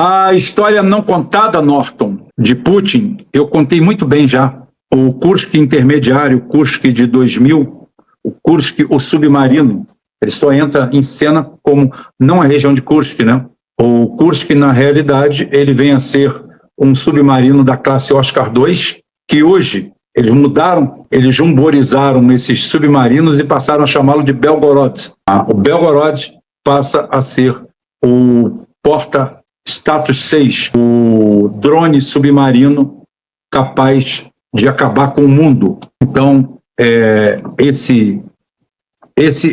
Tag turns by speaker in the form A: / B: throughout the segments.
A: A história não contada, Norton, de Putin, eu contei muito bem já. O Kursk intermediário, o Kursk de 2000, o Kursk, o submarino, ele só entra em cena como não a região de Kursk, né? O Kursk, na realidade, ele vem a ser um submarino da classe Oscar II, que hoje eles mudaram, eles jumborizaram esses submarinos e passaram a chamá-lo de Belgorod. O Belgorod passa a ser o porta-status 6, o drone submarino capaz de acabar com o mundo. Então, esse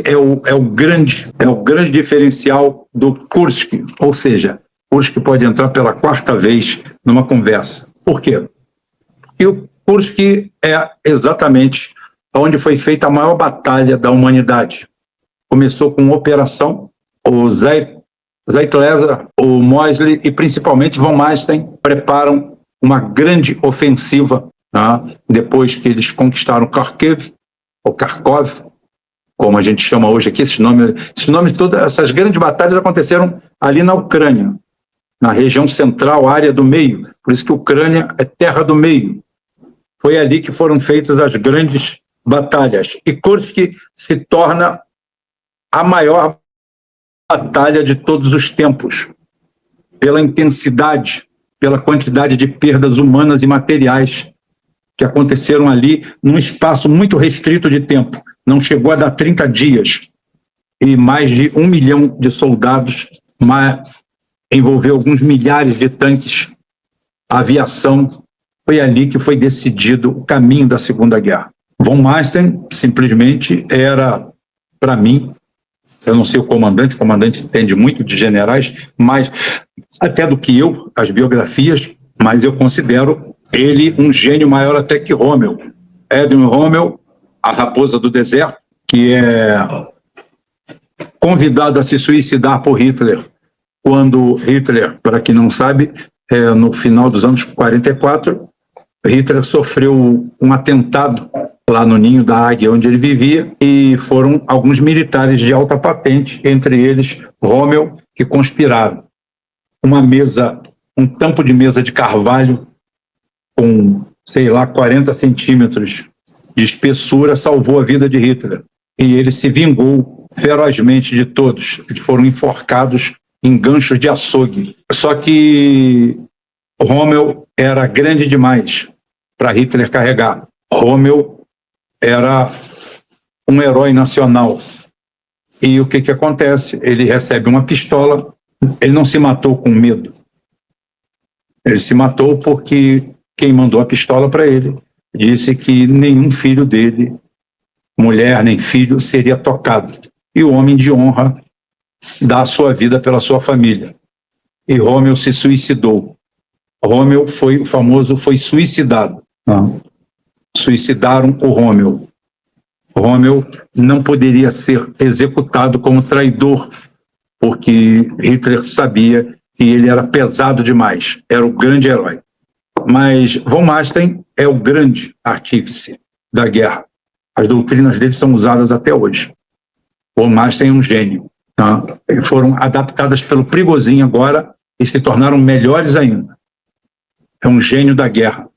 A: é o grande diferencial do Kursk, ou seja, Kursk pode entrar pela 4ª vez numa conversa. Por quê? Porque o Kursk é exatamente onde foi feita a maior batalha da humanidade. Começou com uma operação, o Zeitler, o Mosley e principalmente von Manstein preparam uma grande ofensiva, tá? Depois que eles conquistaram Kharkiv, ou Kharkov, como a gente chama hoje aqui, esses nomes todas, essas grandes batalhas aconteceram ali na Ucrânia, na região central, área do meio, por isso que a Ucrânia é terra do meio. Foi ali que foram feitas as grandes batalhas. E Kursk se torna a maior batalha de todos os tempos, pela intensidade, pela quantidade de perdas humanas e materiais que aconteceram ali num espaço muito restrito de tempo. Não chegou a dar 30 dias. E mais de 1 milhão de soldados, envolveu alguns milhares de tanques, a aviação. Foi ali que foi decidido o caminho da Segunda Guerra. Von Manstein simplesmente era, para mim, eu não sei o comandante entende muito de generais, mas até do que eu, as biografias, mas eu considero ele um gênio maior até que Rommel. Erwin Rommel, a raposa do deserto, que é convidado a se suicidar por Hitler, quando Hitler, para quem não sabe, no final dos anos 44, Hitler sofreu um atentado lá no Ninho da Águia, onde ele vivia, e foram alguns militares de alta patente, entre eles Rommel, que conspiraram. Um tampo de mesa de carvalho com, 40 centímetros de espessura salvou a vida de Hitler. E ele se vingou ferozmente de todos, que foram enforcados em ganchos de açougue. Só que Rommel era grande demais para Hitler carregar. Rommel era um herói nacional. E o que acontece? Ele recebe uma pistola, ele não se matou com medo. Ele se matou porque quem mandou a pistola para ele disse que nenhum filho dele, mulher nem filho, seria tocado. E o homem de honra dá a sua vida pela sua família. E Rommel se suicidou. Rommel foi suicidado. Suicidaram o Rommel. Rommel não poderia ser executado como traidor, porque Hitler sabia que ele era pesado demais, era o grande herói. Mas von Manstein é o grande artífice da guerra. As doutrinas dele são usadas até hoje. Von Manstein é um gênio. Tá? Foram adaptadas pelo Prigozhin agora e se tornaram melhores ainda. É um gênio da guerra.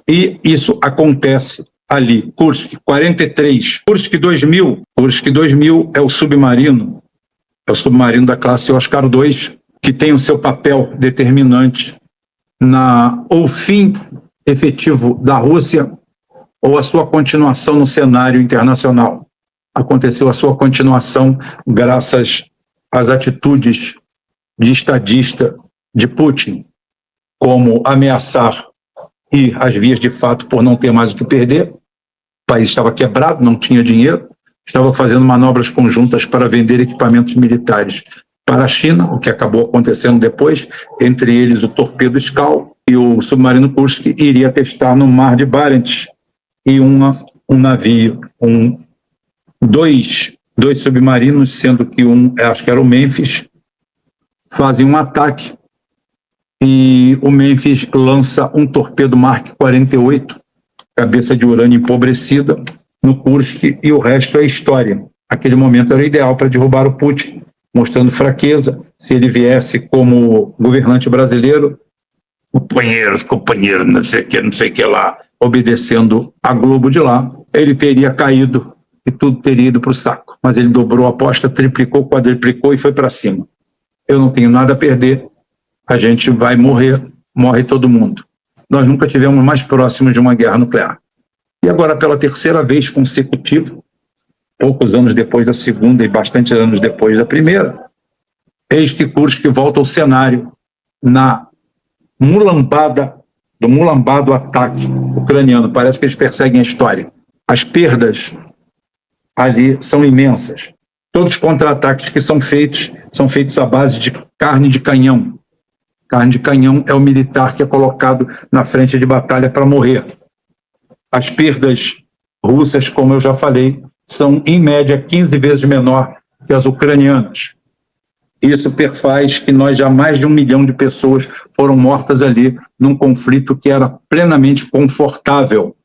A: E isso acontece ali. Kursk 43, Kursk 2000. Kursk 2000 é o submarino da classe Oscar II, que tem o seu papel determinante ou fim efetivo da Rússia ou a sua continuação no cenário internacional. Aconteceu a sua continuação graças às atitudes de estadista de Putin, como ameaçar ir às vias de fato por não ter mais o que perder. O país estava quebrado, não tinha dinheiro, estava fazendo manobras conjuntas para vender equipamentos militares para a China, o que acabou acontecendo depois, entre eles o torpedo Skal, e o submarino Kursk iria testar no mar de Barents, e um navio, dois submarinos, sendo que acho que era o Memphis, fazem um ataque, e o Memphis lança um torpedo Mark 48, cabeça de urânio empobrecida, no Kursk, e o resto é história. Aquele momento era ideal para derrubar o Putin, mostrando fraqueza. Se ele viesse como governante brasileiro, companheiros, não sei o que lá, obedecendo a Globo de lá, ele teria caído e tudo teria ido para o saco. Mas ele dobrou a aposta, triplicou, quadriplicou e foi para cima. Eu não tenho nada a perder, a gente vai morrer, morre todo mundo. Nós nunca tivemos mais próximos de uma guerra nuclear. E agora, pela terceira vez consecutiva, poucos anos depois da segunda e bastantes anos depois da primeira, eis que Kursk volta ao cenário na mulambado ataque ucraniano. Parece que eles perseguem a história. As perdas ali são imensas. Todos os contra-ataques que são feitos à base de carne de canhão. Carne de canhão é o militar que é colocado na frente de batalha para morrer. As perdas russas, como eu já falei, são, em média, 15 vezes menor que as ucranianas. Isso perfaz que nós já mais de 1 milhão de pessoas foram mortas ali num conflito que era plenamente confortável